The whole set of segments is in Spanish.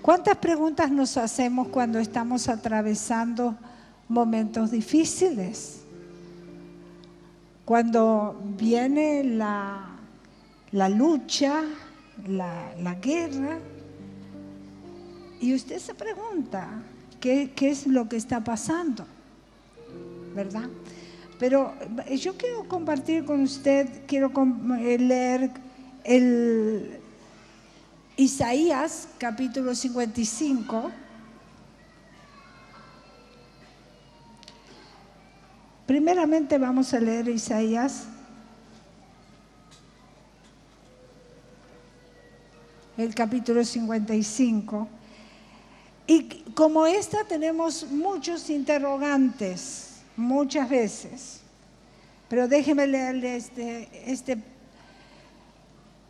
¿Cuántas preguntas nos hacemos cuando estamos atravesando momentos difíciles? Cuando viene la lucha, la guerra, y usted se pregunta, ¿qué es lo que está pasando? ¿Verdad? Pero yo quiero compartir con usted, quiero leer el Isaías capítulo 55. Primeramente vamos a leer Isaías, el capítulo 55. Y como esta tenemos muchos interrogantes, muchas veces. Pero déjeme leerle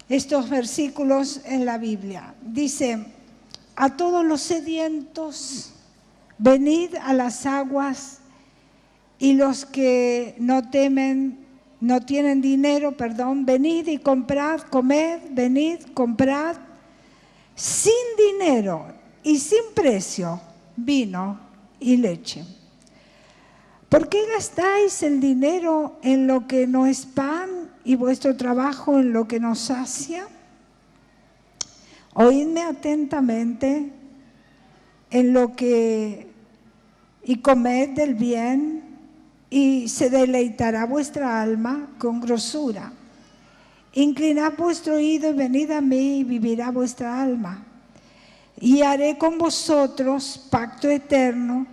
estos versículos en la Biblia. Dice: a todos los sedientos, venid a las aguas, y los que no tienen dinero, venid y comprad, comed, venid, comprad, sin dinero y sin precio, vino y leche. ¿Por qué gastáis el dinero en lo que no es pan y vuestro trabajo en lo que no sacia? Oídme atentamente y comed del bien, y se deleitará vuestra alma con grosura. Inclinad vuestro oído y venid a mí, y vivirá vuestra alma. Y haré con vosotros pacto eterno,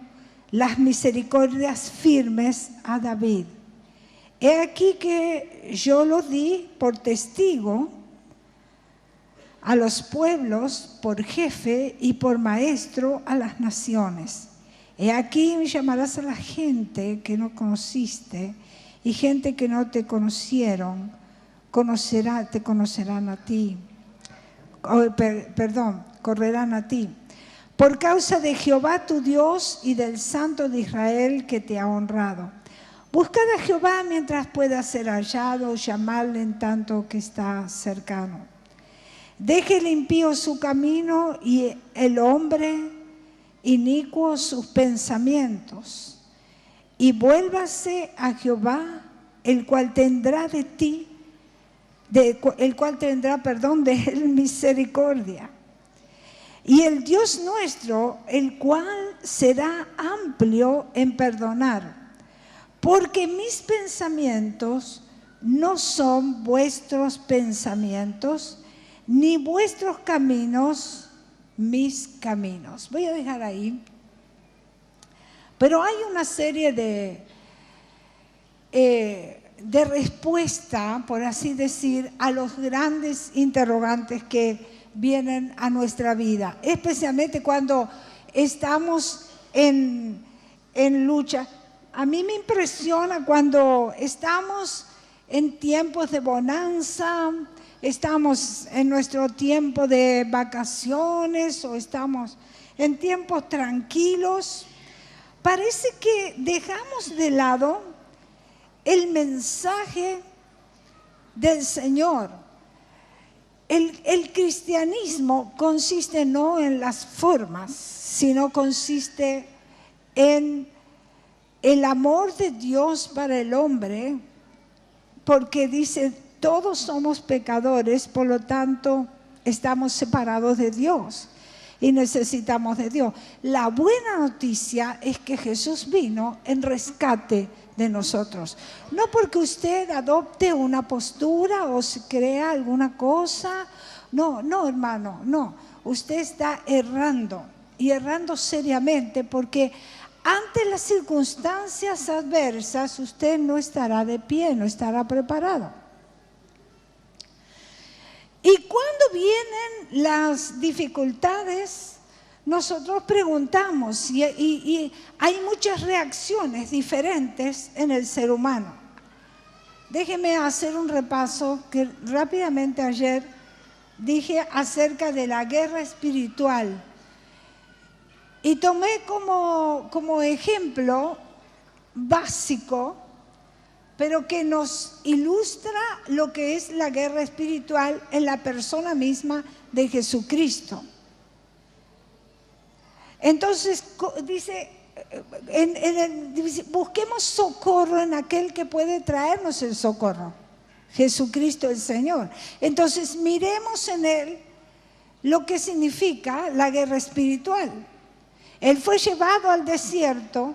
las misericordias firmes a David. He aquí que yo lo di por testigo a los pueblos, por jefe y por maestro a las naciones. He aquí me llamarás a la gente que no conociste, y gente que no te conocieron, te conocerán a ti. Correrán a ti. Por causa de Jehová tu Dios y del Santo de Israel que te ha honrado. Buscad a Jehová mientras pueda ser hallado, llamadle en tanto que está cercano. Deje el impío su camino y el hombre inicuo sus pensamientos, y vuélvase a Jehová, el cual tendrá de él misericordia. Y el Dios nuestro, el cual será amplio en perdonar, porque mis pensamientos no son vuestros pensamientos, ni vuestros caminos mis caminos. Voy a dejar ahí. Pero hay una serie de respuesta, por así decir, a los grandes interrogantes que vienen a nuestra vida, especialmente cuando estamos en lucha. A mí me impresiona cuando estamos en tiempos de bonanza, estamos en nuestro tiempo de vacaciones o estamos en tiempos tranquilos. Parece que dejamos de lado el mensaje del Señor. El cristianismo consiste no en las formas, sino consiste en el amor de Dios para el hombre, porque dice: todos somos pecadores, por lo tanto estamos separados de Dios y necesitamos de Dios. La buena noticia es que Jesús vino en rescate de nosotros. No porque usted adopte una postura o se crea alguna cosa. No, hermano, no. Usted está errando, y errando seriamente, porque ante las circunstancias adversas usted no estará de pie, no estará preparado. Y cuando vienen las dificultades, nosotros preguntamos, y hay muchas reacciones diferentes en el ser humano. Déjeme hacer un repaso que rápidamente ayer dije acerca de la guerra espiritual. Y tomé como ejemplo básico, pero que nos ilustra lo que es la guerra espiritual en la persona misma de Jesucristo. Entonces dice, dice, busquemos socorro en aquel que puede traernos el socorro, Jesucristo el Señor. Entonces miremos en Él lo que significa la guerra espiritual. Él fue llevado al desierto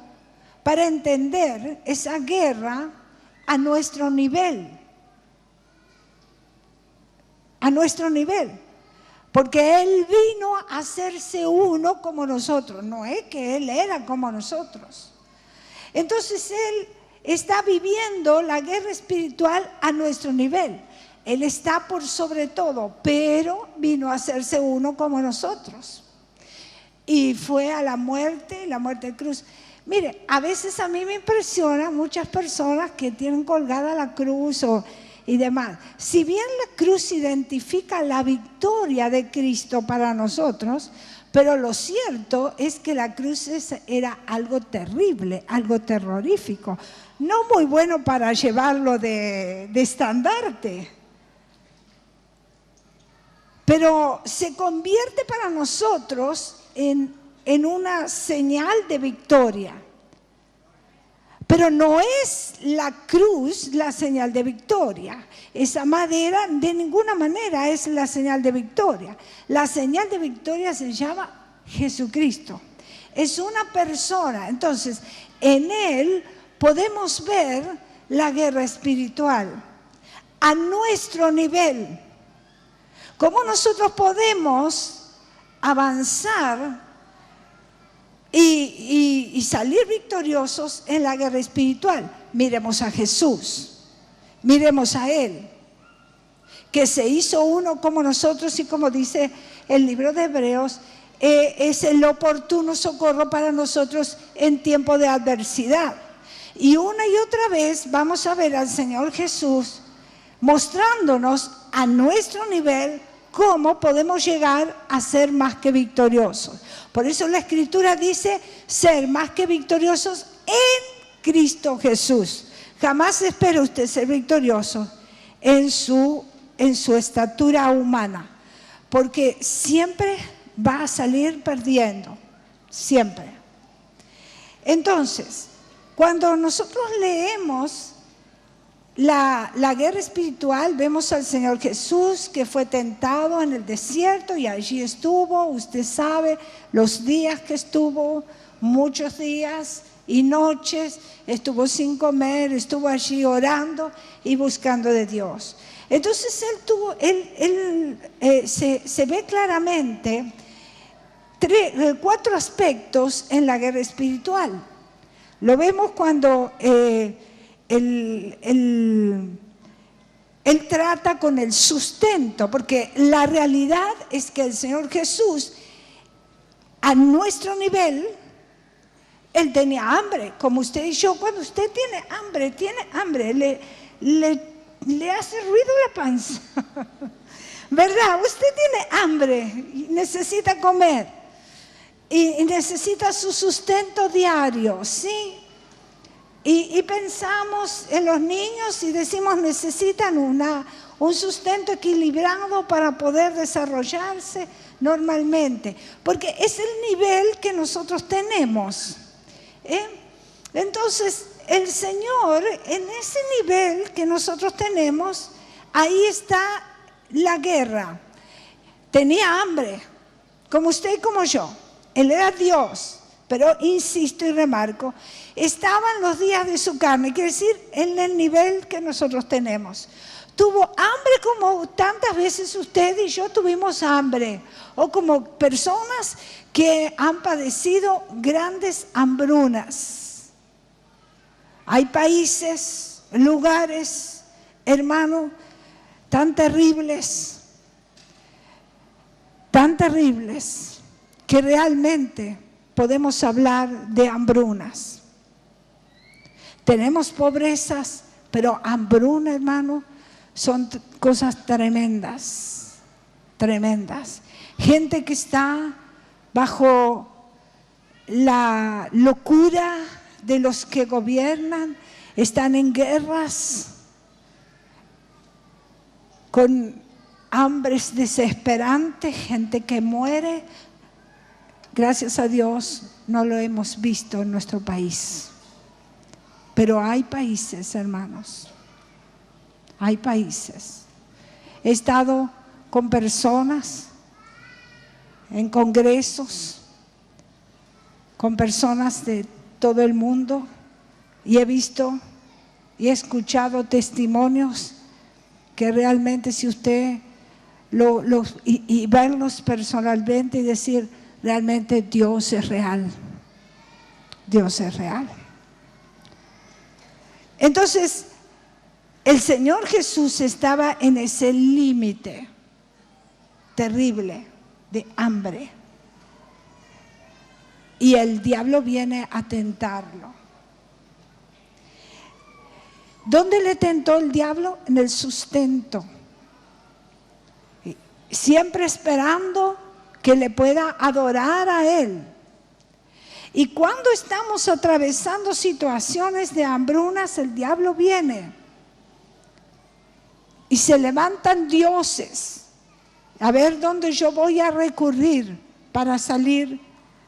para entender esa guerra a nuestro nivel. A nuestro nivel. Porque Él vino a hacerse uno como nosotros. No es que Él era como nosotros. Entonces Él está viviendo la guerra espiritual a nuestro nivel. Él está por sobre todo, pero vino a hacerse uno como nosotros. Y fue a la muerte de cruz. Mire, a veces a mí me impresiona muchas personas que tienen colgada la cruz y demás. Si bien la cruz identifica la victoria de Cristo para nosotros, pero lo cierto es que la cruz era algo terrible, algo terrorífico. No muy bueno para llevarlo de estandarte. Pero se convierte para nosotros en una señal de victoria. Pero no es la cruz la señal de victoria. Esa madera de ninguna manera es la señal de victoria. La señal de victoria se llama Jesucristo. Es una persona. Entonces, en Él podemos ver la guerra espiritual a nuestro nivel. ¿Cómo nosotros podemos avanzar y salir victoriosos en la guerra espiritual? Miremos a Jesús, miremos a Él, que se hizo uno como nosotros y como dice el libro de Hebreos, es el oportuno socorro para nosotros en tiempo de adversidad. Y una y otra vez vamos a ver al Señor Jesús mostrándonos a nuestro nivel cómo podemos llegar a ser más que victoriosos. Por eso la Escritura dice ser más que victoriosos en Cristo Jesús. Jamás espera usted ser victorioso en su estatura humana, porque siempre va a salir perdiendo, siempre. Entonces, cuando nosotros leemos la guerra espiritual, vemos al Señor Jesús que fue tentado en el desierto y allí estuvo, usted sabe los días que estuvo, muchos días y noches, estuvo sin comer, estuvo allí orando y buscando de Dios. Entonces se ve claramente 4 aspectos en la guerra espiritual. Lo vemos cuando Él trata con el sustento, porque la realidad es que el Señor Jesús, a nuestro nivel, Él tenía hambre, como usted y yo. Cuando usted tiene hambre, le hace ruido la panza, ¿verdad? Usted tiene hambre y necesita comer y necesita su sustento diario, ¿sí? Y pensamos en los niños y decimos necesitan un sustento equilibrado para poder desarrollarse normalmente, porque es el nivel que nosotros tenemos. Entonces, el Señor, en ese nivel que nosotros tenemos, ahí está la guerra. Tenía hambre, como usted y como yo. Él era Dios. Pero insisto y remarco, estaban los días de su carne, quiere decir, en el nivel que nosotros tenemos. Tuvo hambre como tantas veces usted y yo tuvimos hambre, o como personas que han padecido grandes hambrunas. Hay países, lugares, hermano, tan terribles, que realmente podemos hablar de hambrunas. Tenemos pobrezas, pero hambruna, hermano, son cosas tremendas, tremendas. Gente que está bajo la locura de los que gobiernan, están en guerras, con hambres desesperantes, gente que muere gracias a Dios, no lo hemos visto en nuestro país. Pero hay países, hermanos, hay países. He estado con personas en congresos, con personas de todo el mundo, y he visto y he escuchado testimonios que realmente, si usted y verlos personalmente y decir, realmente Dios es real. Dios es real. Entonces, el Señor Jesús estaba en ese límite terrible de hambre. Y el diablo viene a tentarlo. ¿Dónde le tentó el diablo? En el sustento. Siempre esperando que le pueda adorar a Él. Y cuando estamos atravesando situaciones de hambrunas, el diablo viene. Y se levantan dioses. A ver dónde yo voy a recurrir para salir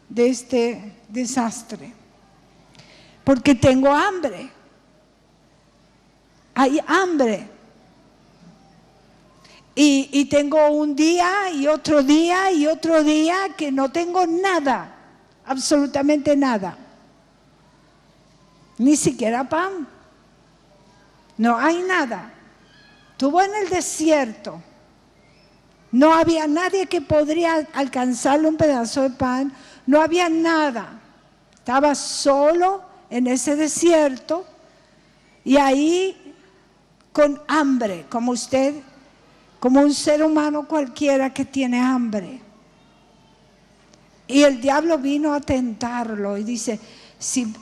de este desastre. Porque tengo hambre. Hay hambre. Y tengo un día y otro día y otro día que no tengo nada, absolutamente nada. Ni siquiera pan. No hay nada. Estuvo en el desierto. No había nadie que podría alcanzarle un pedazo de pan. No había nada. Estaba solo en ese desierto y ahí con hambre, como usted, como un ser humano cualquiera que tiene hambre. Y el diablo vino a tentarlo y dice, si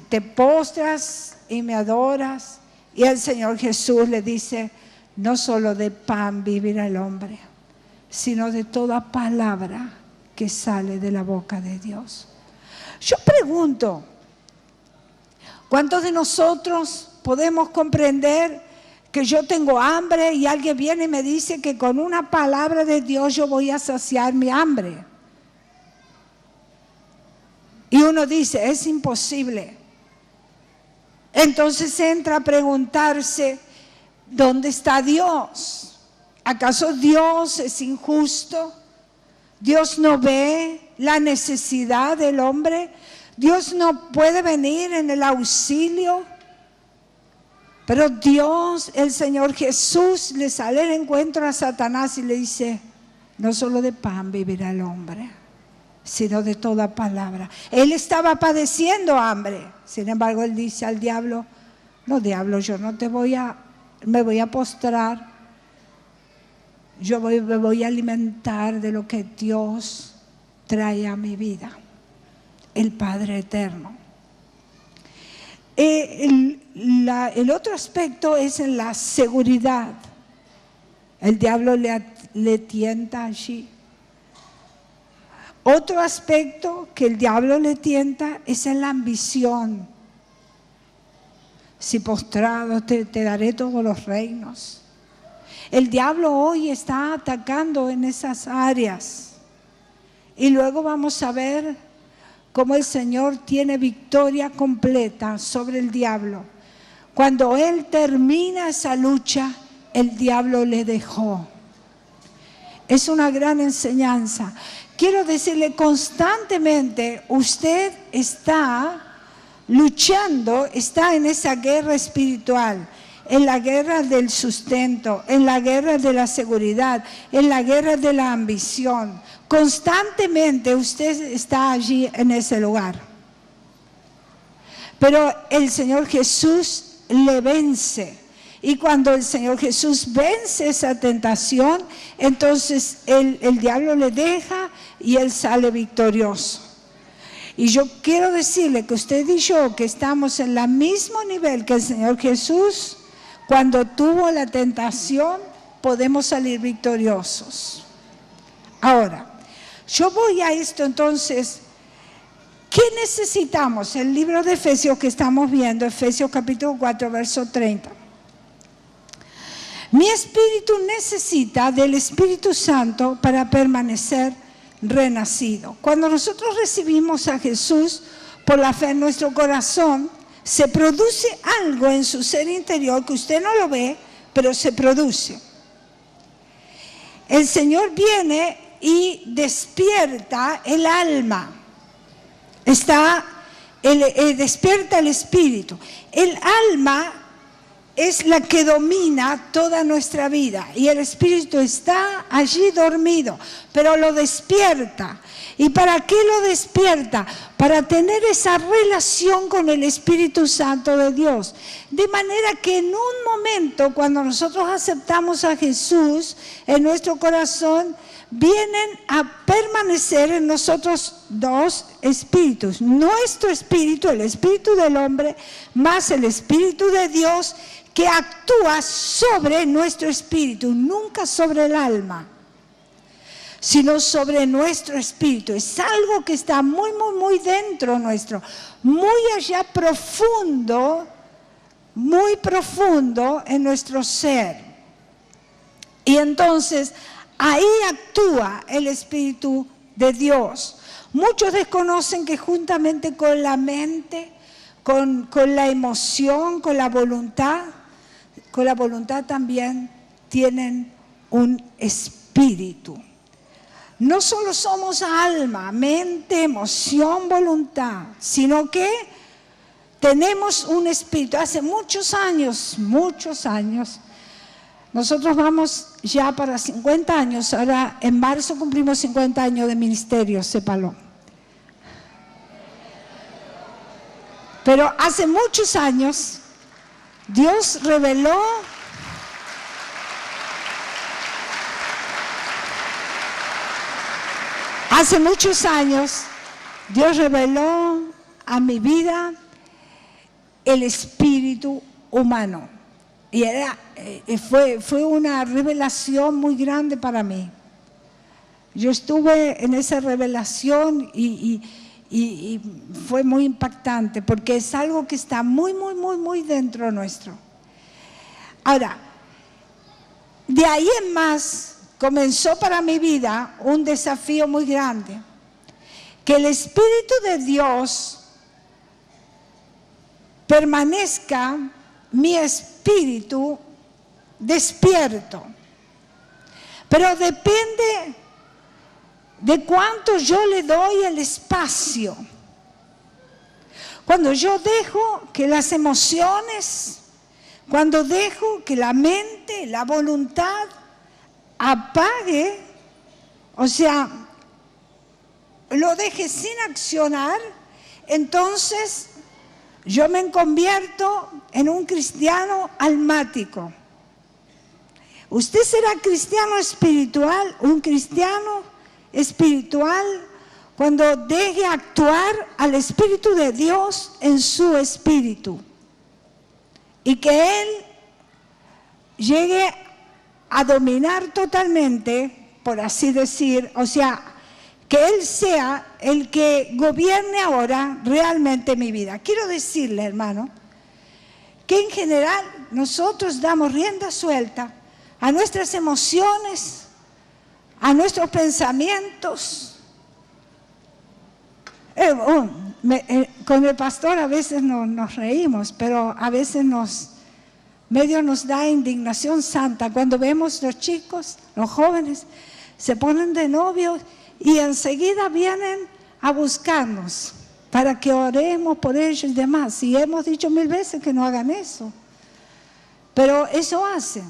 te postras y me adoras, y el Señor Jesús le dice, no solo de pan vivirá el hombre, sino de toda palabra que sale de la boca de Dios. Yo pregunto, ¿cuántos de nosotros podemos comprender que yo tengo hambre y alguien viene y me dice que con una palabra de Dios yo voy a saciar mi hambre? Y uno dice, es imposible. Entonces entra a preguntarse, ¿dónde está Dios? ¿Acaso Dios es injusto? ¿Dios no ve la necesidad del hombre? ¿Dios no puede venir en el auxilio? Pero Dios, el Señor Jesús, le sale al encuentro a Satanás y le dice, no solo de pan vivirá el hombre, sino de toda palabra. Él estaba padeciendo hambre. Sin embargo, él dice al diablo, no, diablo, yo no me voy a postrar. Yo me voy a alimentar de lo que Dios trae a mi vida, el Padre eterno. El otro aspecto es en la seguridad. El diablo le tienta allí. Otro aspecto que el diablo le tienta es en la ambición. Si postrado te daré todos los reinos. El diablo hoy está atacando en esas áreas. Y luego vamos a ver cómo el Señor tiene victoria completa sobre el diablo. Cuando Él termina esa lucha, el diablo le dejó. Es una gran enseñanza. Quiero decirle, constantemente usted está luchando, está en esa guerra espiritual, en la guerra del sustento, en la guerra de la seguridad, en la guerra de la ambición. Constantemente usted está allí en ese lugar. Pero el Señor Jesús le vence. Y cuando el Señor Jesús vence esa tentación, entonces el diablo le deja y él sale victorioso. Y yo quiero decirle que usted y yo, que estamos en el mismo nivel que el Señor Jesús, cuando tuvo la tentación, podemos salir victoriosos. Ahora, yo voy a esto entonces. ¿Qué necesitamos? El libro de Efesios que estamos viendo, Efesios capítulo 4, verso 30. Mi espíritu necesita del Espíritu Santo para permanecer renacido. Cuando nosotros recibimos a Jesús por la fe en nuestro corazón, se produce algo en su ser interior que usted no lo ve, pero se produce. El Señor viene y despierta el alma. Despierta el espíritu. El alma es la que domina toda nuestra vida y el espíritu está allí dormido, pero lo despierta. ¿Y para qué lo despierta? Para tener esa relación con el Espíritu Santo de Dios. De manera que en un momento, cuando nosotros aceptamos a Jesús en nuestro corazón, vienen a permanecer en nosotros dos espíritus. Nuestro espíritu, el espíritu del hombre, más el espíritu de Dios, que actúa sobre nuestro espíritu, nunca sobre el alma, sino sobre nuestro espíritu. Es algo que está muy, muy, muy dentro nuestro, muy allá profundo, muy profundo en nuestro ser. Y entonces ahí actúa el Espíritu de Dios. Muchos desconocen que juntamente con la mente, con la emoción, con la voluntad también tienen un espíritu. No solo somos alma, mente, emoción, voluntad, sino que tenemos un espíritu. Hace muchos años, nosotros vamos ya para 50 años, ahora en marzo cumplimos 50 años de ministerio, sépalo. Pero hace muchos años, Dios reveló a mi vida el espíritu humano. Y fue una revelación muy grande para mí. Yo estuve en esa revelación y fue muy impactante porque es algo que está muy, muy, muy, muy dentro nuestro. Ahora, de ahí en más comenzó para mi vida un desafío muy grande. Que el Espíritu de Dios permanezca mi espíritu despierto. Pero depende de cuánto yo le doy el espacio. Cuando yo dejo que las emociones, cuando dejo que la mente, la voluntad apague, o sea, lo deje sin accionar, entonces yo me convierto en un cristiano almático. Usted será cristiano espiritual, un cristiano espiritual cuando deje actuar al Espíritu de Dios en su espíritu y que Él llegue a dominar totalmente, por así decir, o sea, que Él sea el que gobierne ahora realmente mi vida. Quiero decirle, hermano, que en general nosotros damos rienda suelta a nuestras emociones, a nuestros pensamientos. Con el pastor a veces nos reímos, pero a veces medio nos da indignación santa cuando vemos los chicos, los jóvenes, se ponen de novios y enseguida vienen a buscarnos para que oremos por ellos y demás. Y hemos dicho 1000 veces que no hagan eso. Pero eso hacen.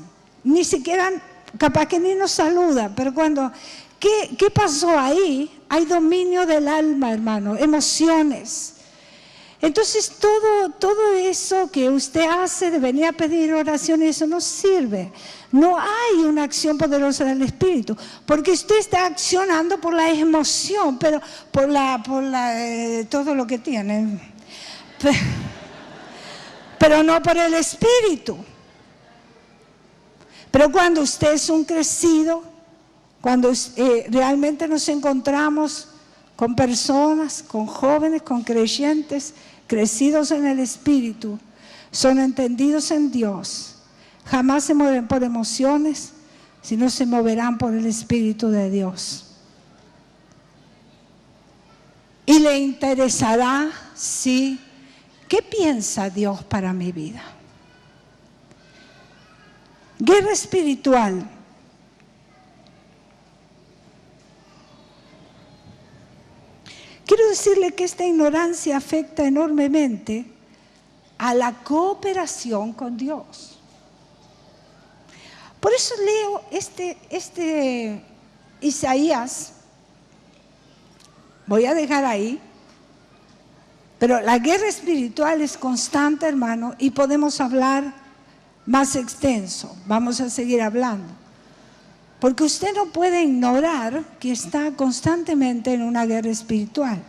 Ni siquiera, capaz que ni nos saludan. Pero cuando, ¿qué pasó ahí? Hay dominio del alma, hermano, emociones. Entonces todo eso que usted hace de venir a pedir oración, eso no sirve. No hay una acción poderosa del Espíritu, porque usted está accionando por la emoción, pero por todo lo que tiene, pero no por el Espíritu. Pero cuando usted es un crecido, cuando realmente nos encontramos con personas, con jóvenes, con creyentes, crecidos en el Espíritu, son entendidos en Dios. Jamás se mueven por emociones, sino se moverán por el Espíritu de Dios. y le interesará, sí, ¿qué piensa Dios para mi vida? Guerra espiritual. Quiero decirle que esta ignorancia afecta enormemente a la cooperación con Dios. Por eso leo este Isaías, voy a dejar ahí, pero la guerra espiritual es constante, hermano, y podemos hablar más extenso, vamos a seguir hablando. Porque usted no puede ignorar que está constantemente en una guerra espiritual.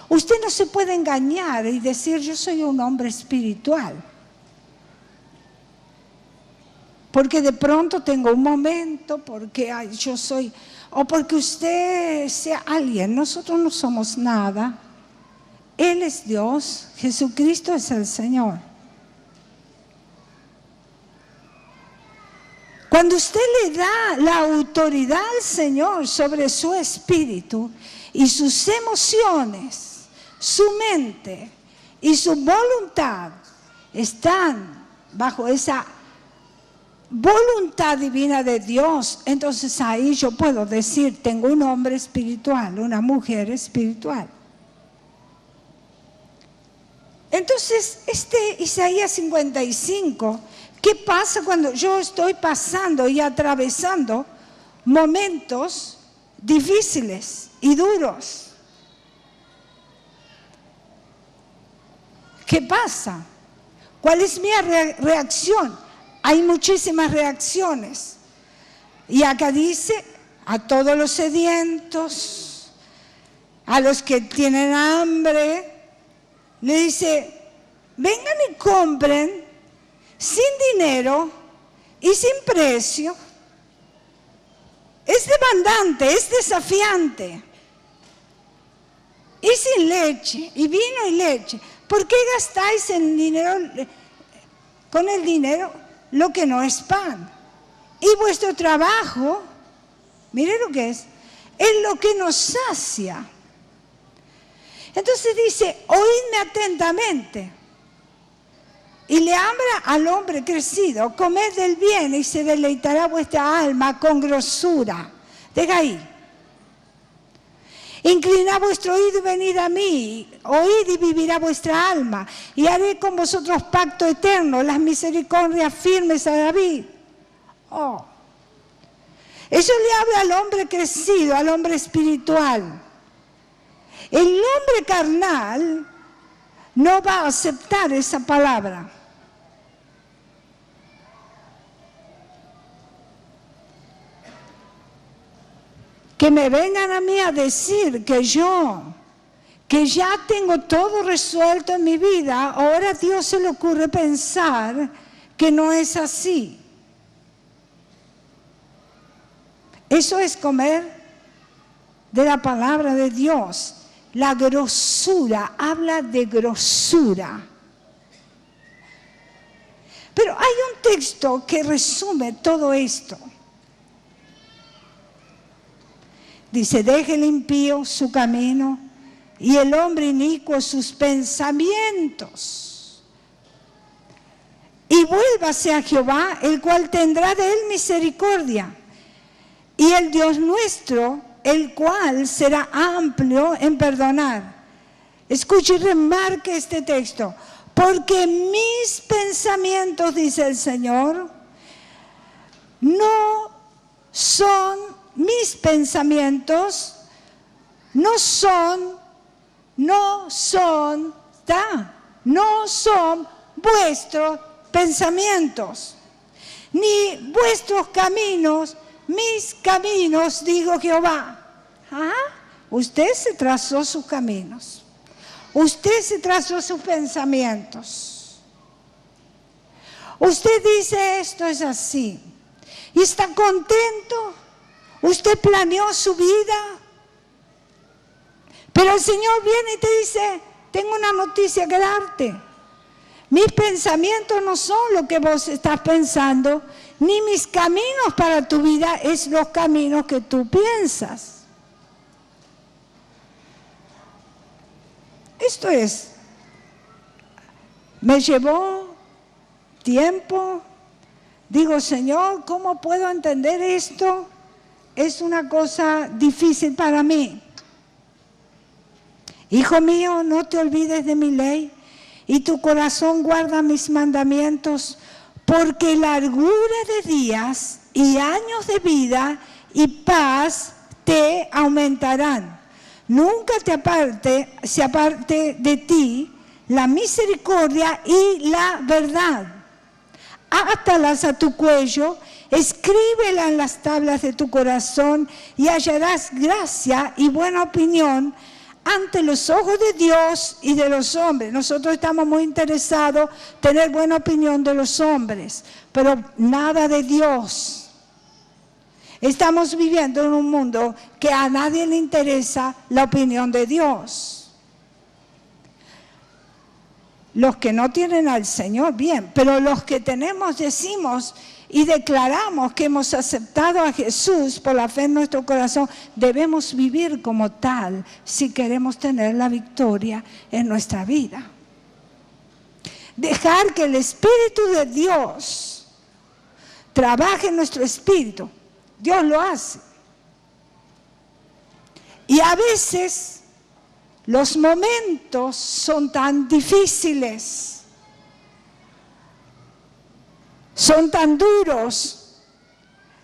Usted no se puede engañar y decir, yo soy un hombre espiritual. Porque de pronto tengo un momento, porque yo soy, o porque usted sea alguien. Nosotros no somos nada. Él es Dios, Jesucristo es el Señor. Cuando usted le da la autoridad al Señor sobre su espíritu y sus emociones, su mente y su voluntad están bajo esa voluntad divina de Dios, entonces ahí yo puedo decir, tengo un hombre espiritual, una mujer espiritual. Entonces, Isaías 55, ¿qué pasa cuando yo estoy pasando y atravesando momentos difíciles y duros? ¿Qué pasa? ¿Cuál es mi reacción? Hay muchísimas reacciones. Y acá dice, a todos los sedientos, a los que tienen hambre, le dice, vengan y compren sin dinero y sin precio. Es demandante, es desafiante. Y sin leche, y vino y leche. ¿Por qué gastáis en dinero, con el dinero lo que no es pan? Y vuestro trabajo, mire lo que es lo que nos sacia. Entonces dice, oídme atentamente. Y le habla al hombre crecido, comed del bien y se deleitará vuestra alma con grosura. Deja ahí. Inclinad vuestro oído y venid a mí, oíd y vivirá vuestra alma, y haré con vosotros pacto eterno, las misericordias firmes a David. Oh. Eso le habla al hombre crecido, al hombre espiritual. El hombre carnal no va a aceptar esa palabra. Que me vengan a mí a decir que ya tengo todo resuelto en mi vida, ahora a Dios se le ocurre pensar que no es así. Eso es comer de la palabra de Dios. La grosura, habla de grosura. Pero hay un texto que resume todo esto. Dice, deje el impío su camino y el hombre inicuo sus pensamientos. Y vuélvase a Jehová, el cual tendrá de él misericordia. Y el Dios nuestro, el cual será amplio en perdonar. Escuche y remarque este texto. Porque mis pensamientos, dice el Señor, mis pensamientos no son vuestros pensamientos, ni vuestros caminos, mis caminos, digo Jehová. Usted se trazó sus caminos, usted se trazó sus pensamientos. Usted dice esto es así y está contento. Usted planeó su vida, pero el Señor viene y te dice, tengo una noticia que darte. Mis pensamientos no son lo que vos estás pensando, ni mis caminos para tu vida es los caminos que tú piensas. Esto es, me llevó tiempo. Digo, Señor, ¿cómo puedo entender esto? Es una cosa difícil para mí. Hijo mío, no te olvides de mi ley y tu corazón guarda mis mandamientos, porque largura de días y años de vida y paz te aumentarán. Nunca se aparte de ti la misericordia y la verdad. Átalas a tu cuello, escríbela en las tablas de tu corazón y hallarás gracia y buena opinión ante los ojos de Dios y de los hombres. Nosotros estamos muy interesados en tener buena opinión de los hombres, pero nada de Dios. Estamos viviendo en un mundo que a nadie le interesa la opinión de Dios. Los que no tienen al Señor, bien, pero los que tenemos, decimos y declaramos que hemos aceptado a Jesús por la fe en nuestro corazón, debemos vivir como tal si queremos tener la victoria en nuestra vida. Dejar que el Espíritu de Dios trabaje en nuestro espíritu. Dios lo hace. Y a veces los momentos son tan difíciles, son tan duros.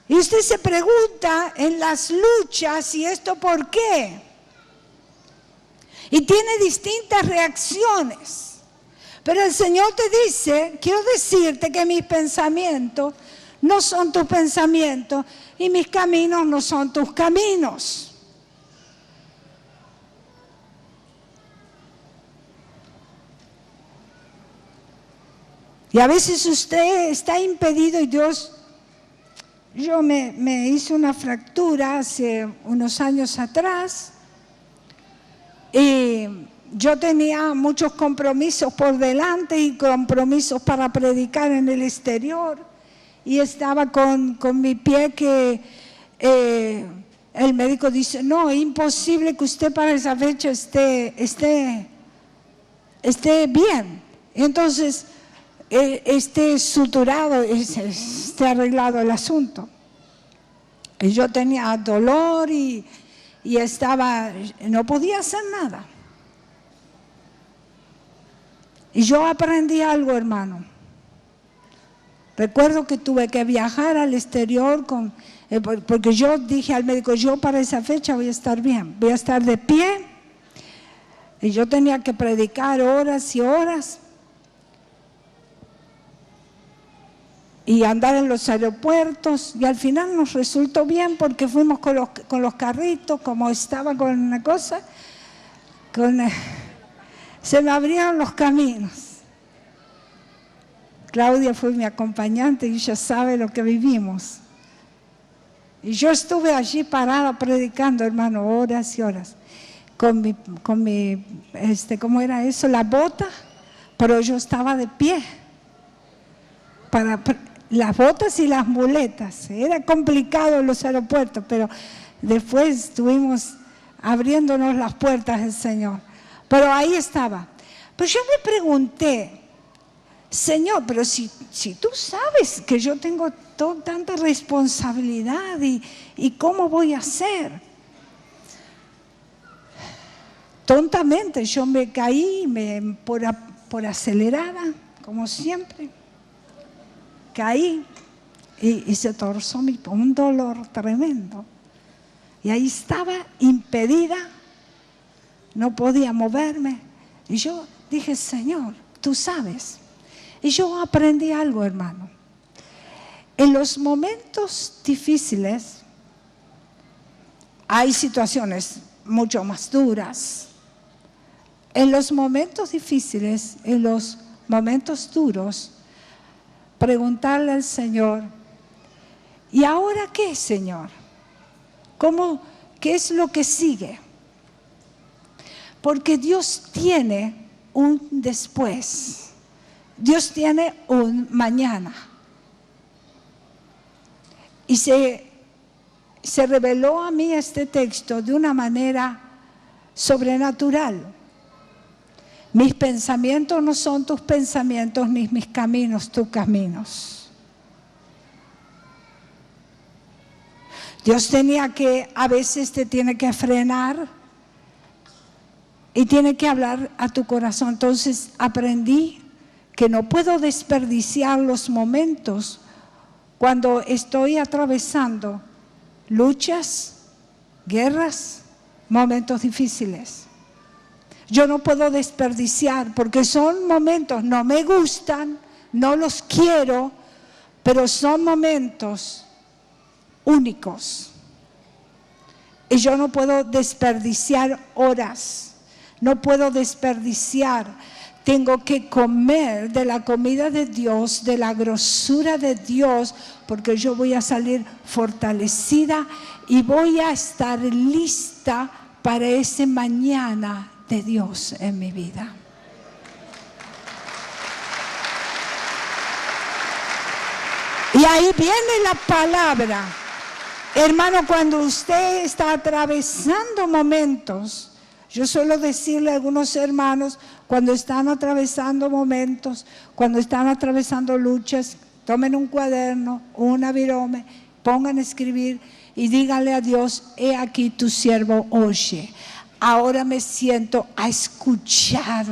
Y usted se pregunta en las luchas, ¿y esto por qué? Y tiene distintas reacciones. Pero el Señor te dice, quiero decirte que mis pensamientos no son tus pensamientos y mis caminos no son tus caminos. Y a veces usted está impedido y Dios, yo me hice una fractura hace unos años atrás y yo tenía muchos compromisos por delante y compromisos para predicar en el exterior y estaba con mi pie que el médico dice, no, es imposible que usted para esa fecha esté bien. Entonces, esté suturado, esté arreglado el asunto. Y yo tenía dolor y no podía hacer nada. Y yo aprendí algo, hermano. Recuerdo que tuve que viajar al exterior porque yo dije al médico, yo para esa fecha voy a estar bien, voy a estar de pie. Y yo tenía que predicar horas y horas. Y andar en los aeropuertos, y al final nos resultó bien porque fuimos con los carritos, como estaba con una cosa, se me abrieron los caminos. Claudia fue mi acompañante y ella sabe lo que vivimos. Y yo estuve allí parada predicando, hermano, horas y horas, con mi ¿cómo era eso? La bota, pero yo estaba de pie. Las botas y las muletas. Era complicado en los aeropuertos, pero después estuvimos abriéndonos las puertas del Señor. Pero ahí estaba. Pero yo me pregunté, Señor, pero si tú sabes que yo tengo tanta responsabilidad y ¿cómo voy a hacer? Tontamente yo me caí por acelerada, como siempre. Caí y se torzó un dolor tremendo. Y ahí estaba impedida, no podía moverme. Y yo dije, Señor, tú sabes. Y yo aprendí algo, hermano. En los momentos difíciles hay situaciones mucho más duras. En los momentos difíciles, en los momentos duros, preguntarle al Señor, ¿y ahora qué, Señor? ¿Qué es lo que sigue? Porque Dios tiene un después. Dios tiene un mañana. Y se reveló a mí este texto de una manera sobrenatural. Mis pensamientos no son tus pensamientos, ni mis caminos tus caminos. Dios a veces te tiene que frenar y tiene que hablar a tu corazón. Entonces aprendí que no puedo desperdiciar los momentos cuando estoy atravesando luchas, guerras, momentos difíciles. Yo no puedo desperdiciar porque son momentos, no me gustan, no los quiero, pero son momentos únicos. Y yo no puedo desperdiciar horas, no puedo desperdiciar. Tengo que comer de la comida de Dios, de la grosura de Dios, porque yo voy a salir fortalecida y voy a estar lista para ese mañana de Dios en mi vida. Y ahí viene la palabra. Hermano, cuando usted está atravesando momentos, yo suelo decirle a algunos hermanos, cuando están atravesando momentos, cuando están atravesando luchas, tomen un cuaderno, una virome, pongan a escribir y díganle a Dios: he aquí tu siervo oye. Ahora me siento a escuchar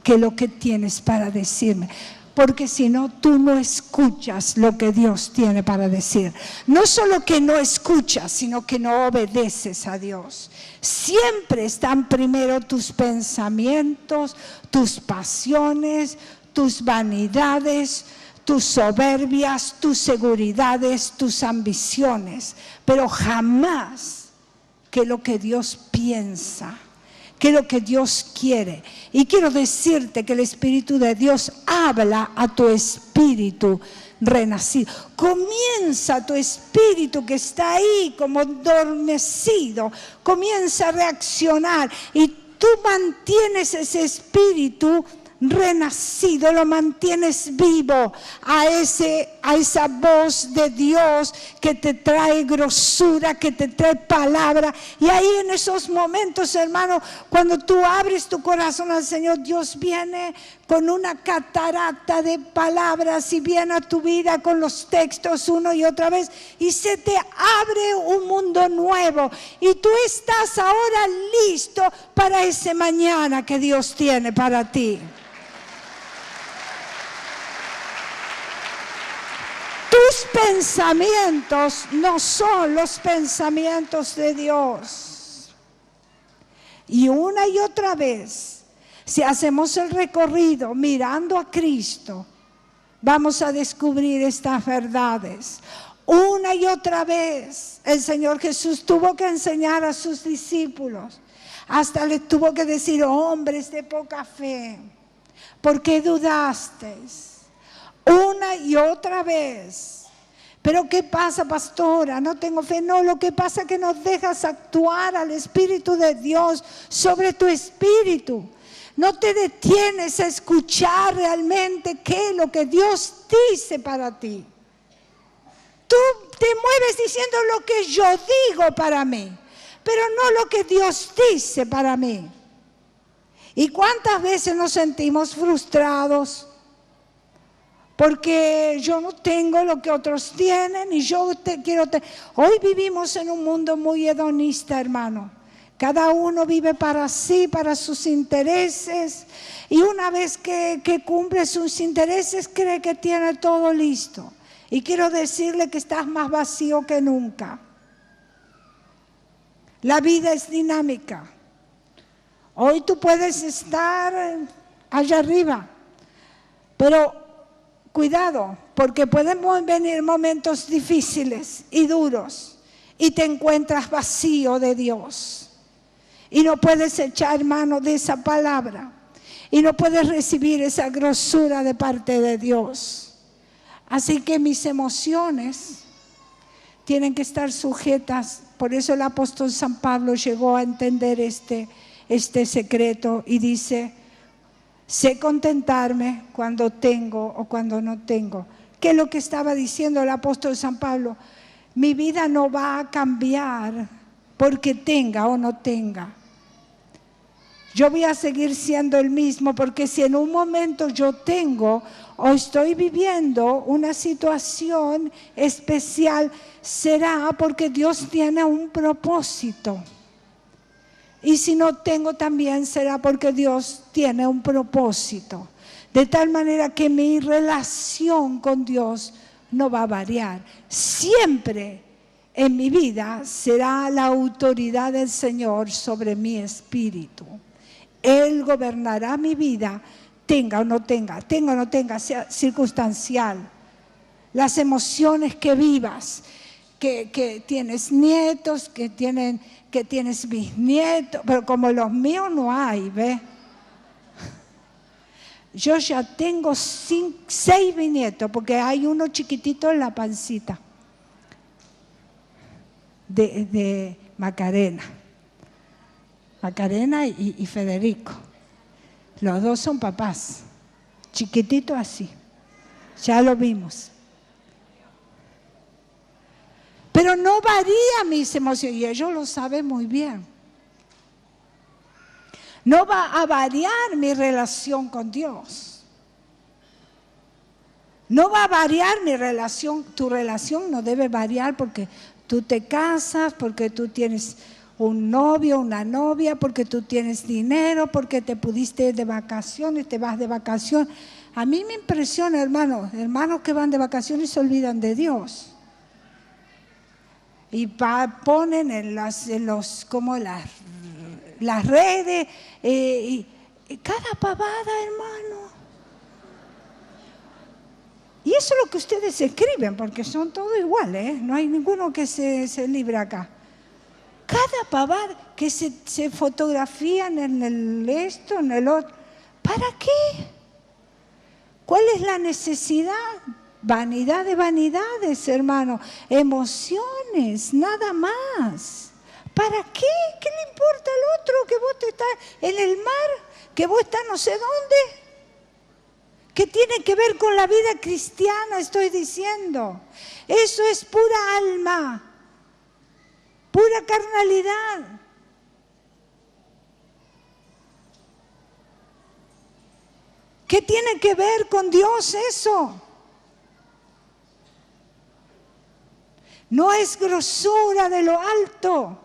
que lo que tienes para decirme. Porque si no, tú no escuchas lo que Dios tiene para decir. No solo que no escuchas, sino que no obedeces a Dios. Siempre están primero tus pensamientos, tus pasiones, tus vanidades, tus soberbias, tus seguridades, tus ambiciones. Pero jamás que lo que Dios piensa, que lo que Dios quiere. Y quiero decirte que el Espíritu de Dios habla a tu espíritu renacido. Comienza tu espíritu que está ahí como adormecido, comienza a reaccionar y tú mantienes ese espíritu renacido, lo mantienes vivo a esa voz de Dios que te trae grosura, que te trae palabra. Y ahí en esos momentos, hermano, cuando tú abres tu corazón al Señor, Dios viene con una catarata de palabras y viene a tu vida con los textos una y otra vez y se te abre un mundo nuevo y tú estás ahora listo para ese mañana que Dios tiene para ti. Tus pensamientos no son los pensamientos de Dios. Y una y otra vez, si hacemos el recorrido mirando a Cristo, vamos a descubrir estas verdades. Una y otra vez, el Señor Jesús tuvo que enseñar a sus discípulos. Hasta les tuvo que decir: hombres de poca fe, ¿por qué dudasteis? Una y otra vez. Pero ¿qué pasa, pastora? No tengo fe. No, lo que pasa es que no dejas actuar al Espíritu de Dios sobre tu espíritu. No te detienes a escuchar realmente qué es lo que Dios dice para ti. Tú te mueves diciendo lo que yo digo para mí, pero no lo que Dios dice para mí. ¿Y cuántas veces nos sentimos frustrados? Porque yo no tengo lo que otros tienen y yo quiero tener. Hoy vivimos en un mundo muy hedonista, hermano. Cada uno vive para sí, para sus intereses. Y una vez que cumple sus intereses, cree que tiene todo listo. Y quiero decirle que estás más vacío que nunca. La vida es dinámica. Hoy tú puedes estar allá arriba, pero cuidado, porque pueden venir momentos difíciles y duros y te encuentras vacío de Dios y no puedes echar mano de esa palabra y no puedes recibir esa grosura de parte de Dios. Así que mis emociones tienen que estar sujetas. Por eso el apóstol San Pablo llegó a entender este secreto y dice: sé contentarme cuando tengo o cuando no tengo. ¿Qué es lo que estaba diciendo el apóstol San Pablo? Mi vida no va a cambiar porque tenga o no tenga. Yo voy a seguir siendo el mismo, porque si en un momento yo tengo o estoy viviendo una situación especial, será porque Dios tiene un propósito. Y si no tengo, también será porque Dios tiene un propósito. De tal manera que mi relación con Dios no va a variar. Siempre en mi vida será la autoridad del Señor sobre mi espíritu. Él gobernará mi vida, tenga o no tenga, sea circunstancial. Las emociones que vivas, que tienes nietos, que tienes bisnietos, pero como los míos no hay, ¿ves? Yo ya tengo 6 bisnietos, porque hay uno chiquitito en la pancita de Macarena y Federico. Los 2 son papás, chiquitito así, ya lo vimos. Pero no varía mis emociones, y ellos lo saben muy bien. No va a variar mi relación con Dios. No va a variar mi relación, tu relación no debe variar porque tú te casas, porque tú tienes un novio, una novia, porque tú tienes dinero, porque te pudiste ir de vacaciones, te vas de vacaciones. A mí me impresiona, hermanos que van de vacaciones y se olvidan de Dios. Y ponen en las redes, y cada pavada, hermano. Y eso es lo que ustedes escriben, porque son todos iguales, no hay ninguno que se libre acá. Cada pavada que se fotografían en en el otro. ¿Para qué? ¿Cuál es la necesidad? Vanidad de vanidades, hermano. Emociones, nada más. ¿Para qué? ¿Qué le importa al otro que vos estás en el mar? ¿Que vos estás no sé dónde? ¿Qué tiene que ver con la vida cristiana? Estoy diciendo. Eso es pura alma. Pura carnalidad. ¿Qué tiene que ver con Dios eso? No es grosura de lo alto.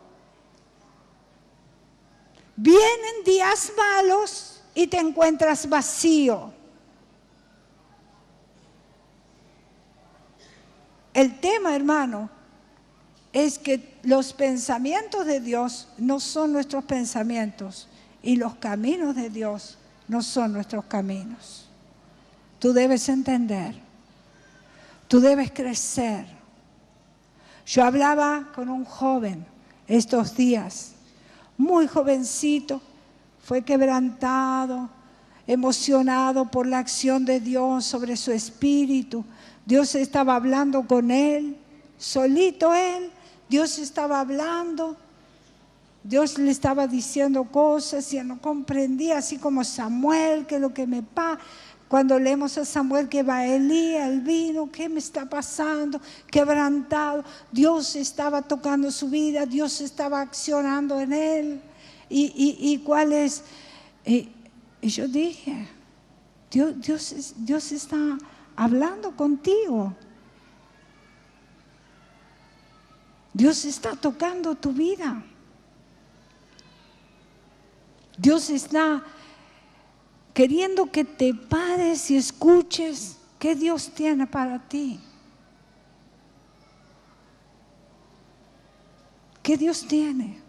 Vienen días malos y te encuentras vacío. El tema, hermano, es que los pensamientos de Dios no son nuestros pensamientos y los caminos de Dios no son nuestros caminos. Tú debes entender, tú debes crecer. Yo hablaba con un joven estos días, muy jovencito, fue quebrantado, emocionado por la acción de Dios sobre su espíritu. Dios estaba hablando con él, solito él. Dios estaba hablando, Dios le estaba diciendo cosas y él no comprendía, así como Samuel, que lo que me pasa. Cuando leemos a Samuel que va Elías, él vino, ¿qué me está pasando? Quebrantado. Dios estaba tocando su vida, Dios estaba accionando en él. ¿Y cuál es? Y yo dije, Dios está hablando contigo. Dios está tocando tu vida. Dios está queriendo que te pares y escuches qué Dios tiene para ti. ¿Qué Dios tiene?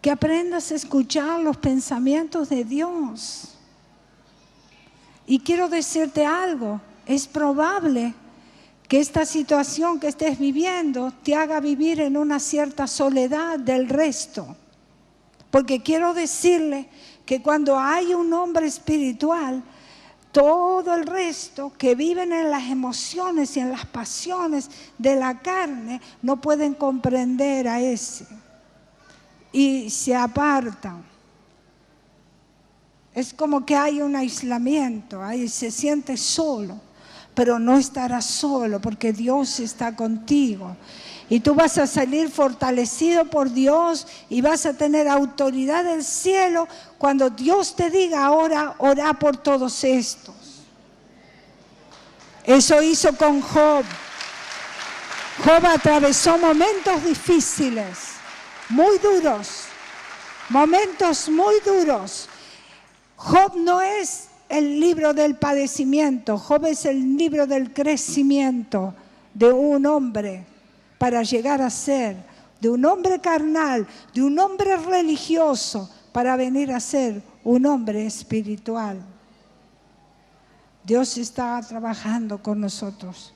Que aprendas a escuchar los pensamientos de Dios. Y quiero decirte algo, es probable que esta situación que estés viviendo te haga vivir en una cierta soledad del resto. Porque quiero decirle que cuando hay un hombre espiritual, todo el resto que viven en las emociones y en las pasiones de la carne no pueden comprender a ese y se apartan. Es como que hay un aislamiento, ahí se siente solo, pero no estarás solo porque Dios está contigo. Y tú vas a salir fortalecido por Dios y vas a tener autoridad del cielo cuando Dios te diga ahora, orá por todos estos. Eso hizo con Job. Job atravesó momentos difíciles, muy duros, momentos muy duros. Job no es el libro del padecimiento, Job es el libro del crecimiento de un hombre para llegar a ser, de un hombre carnal, de un hombre religioso, para venir a ser un hombre espiritual. Dios está trabajando con nosotros.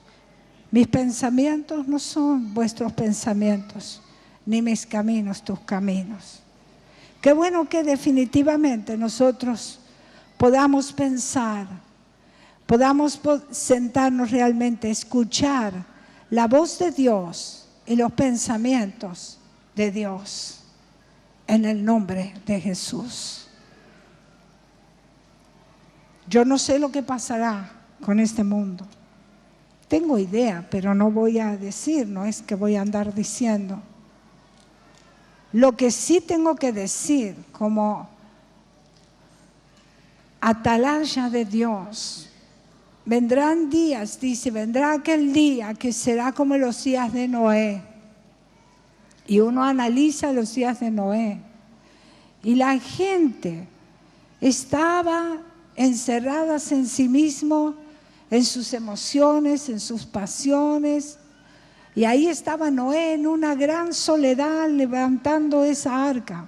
Mis pensamientos no son vuestros pensamientos, ni mis caminos tus caminos. Qué bueno que definitivamente nosotros podamos pensar, podamos sentarnos realmente, escuchar la voz de Dios y los pensamientos de Dios en el nombre de Jesús. Yo no sé lo que pasará con este mundo. Tengo idea, pero no voy a decir, no es que voy a andar diciendo. Lo que sí tengo que decir como atalaya de Dios, vendrán días, dice, vendrá aquel día que será como los días de Noé. Y uno analiza los días de Noé. Y la gente estaba encerradas en sí mismo, en sus emociones, en sus pasiones. Y ahí estaba Noé en una gran soledad levantando esa arca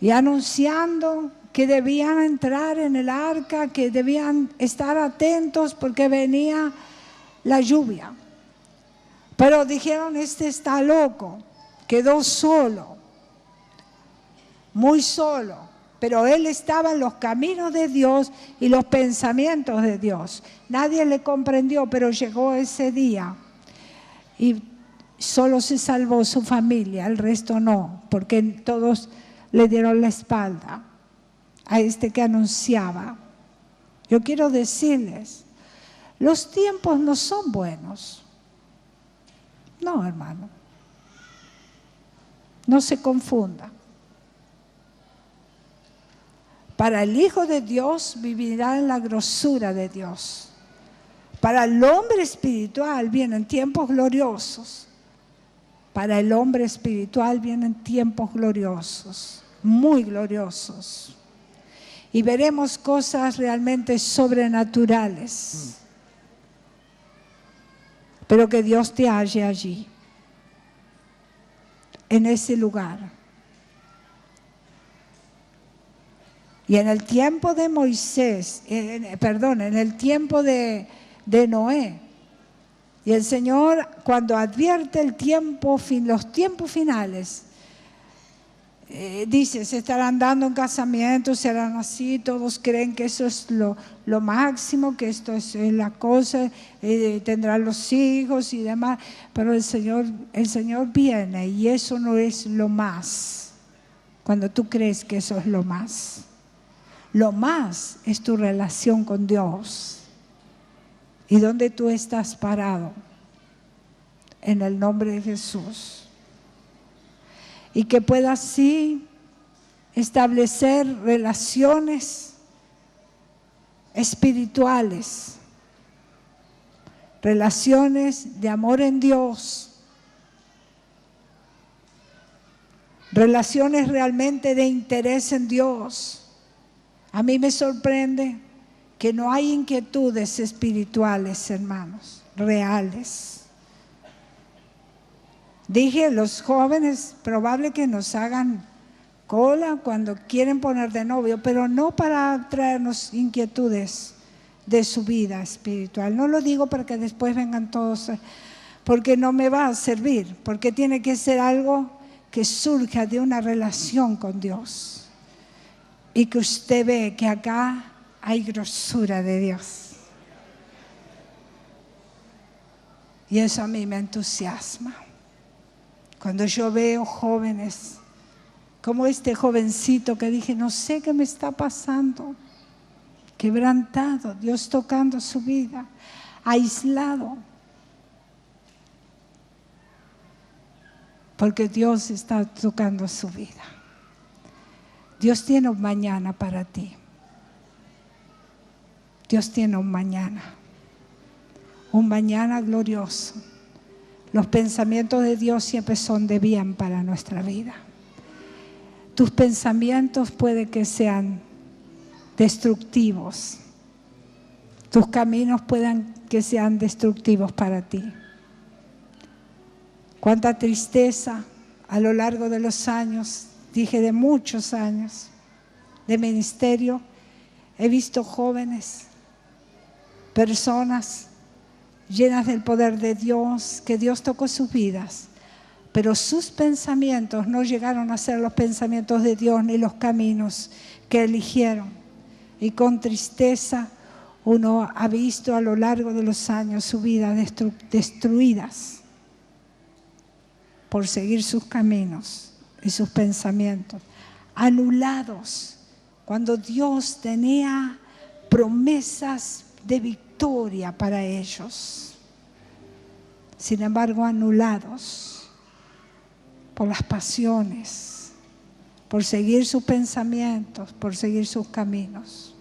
y anunciando que debían entrar en el arca, que debían estar atentos porque venía la lluvia. Pero dijeron, este está loco, quedó solo, muy solo. Pero él estaba en los caminos de Dios y los pensamientos de Dios. Nadie le comprendió, pero llegó ese día y solo se salvó su familia, el resto no, porque todos le dieron la espalda a este que anunciaba. Yo quiero decirles, los tiempos no son buenos. No, hermano. No se confunda. Para el Hijo de Dios vivirá en la grosura de Dios. Para el hombre espiritual vienen tiempos gloriosos. Para el hombre espiritual vienen tiempos gloriosos, muy gloriosos. Y veremos cosas realmente sobrenaturales. Pero que Dios te halle allí, en ese lugar. Y en el tiempo de Moisés, en el tiempo de Noé, y el Señor cuando advierte el tiempo, los tiempos finales, dice, se estarán dando en casamiento, serán así, todos creen que eso es lo máximo, que esto es la cosa, tendrán los hijos y demás, pero el Señor viene y eso no es lo más, cuando tú crees que eso es lo más. Lo más es tu relación con Dios y donde tú estás parado en el nombre de Jesús. Y que puedas así establecer relaciones espirituales, relaciones de amor en Dios, relaciones realmente de interés en Dios. A mí me sorprende que no hay inquietudes espirituales, hermanos, reales. Dije, los jóvenes probable que nos hagan cola cuando quieren poner de novio, pero no para traernos inquietudes de su vida espiritual. No lo digo para que después vengan todos, porque no me va a servir, porque tiene que ser algo que surja de una relación con Dios. Y que usted ve que acá hay grosura de Dios. Y eso a mí me entusiasma. Cuando yo veo jóvenes, como este jovencito que dije, no sé qué me está pasando, quebrantado, Dios tocando su vida, aislado. porque Dios está tocando su vida. Dios tiene un mañana para ti. Dios tiene un mañana glorioso. Los pensamientos de Dios siempre son de bien para nuestra vida. Tus pensamientos puede que sean destructivos. Tus caminos puedan que sean destructivos para ti. Cuánta tristeza a lo largo de los años, dije de muchos años de ministerio, he visto jóvenes, personas llenas del poder de Dios, que Dios tocó sus vidas, pero sus pensamientos no llegaron a ser los pensamientos de Dios ni los caminos que eligieron. Y con tristeza uno ha visto a lo largo de los años su vida destruidas por seguir sus caminos y sus pensamientos, anulados cuando Dios tenía promesas de victoria para ellos. Sin embargo, anulados por las pasiones, por seguir sus pensamientos, por seguir sus caminos.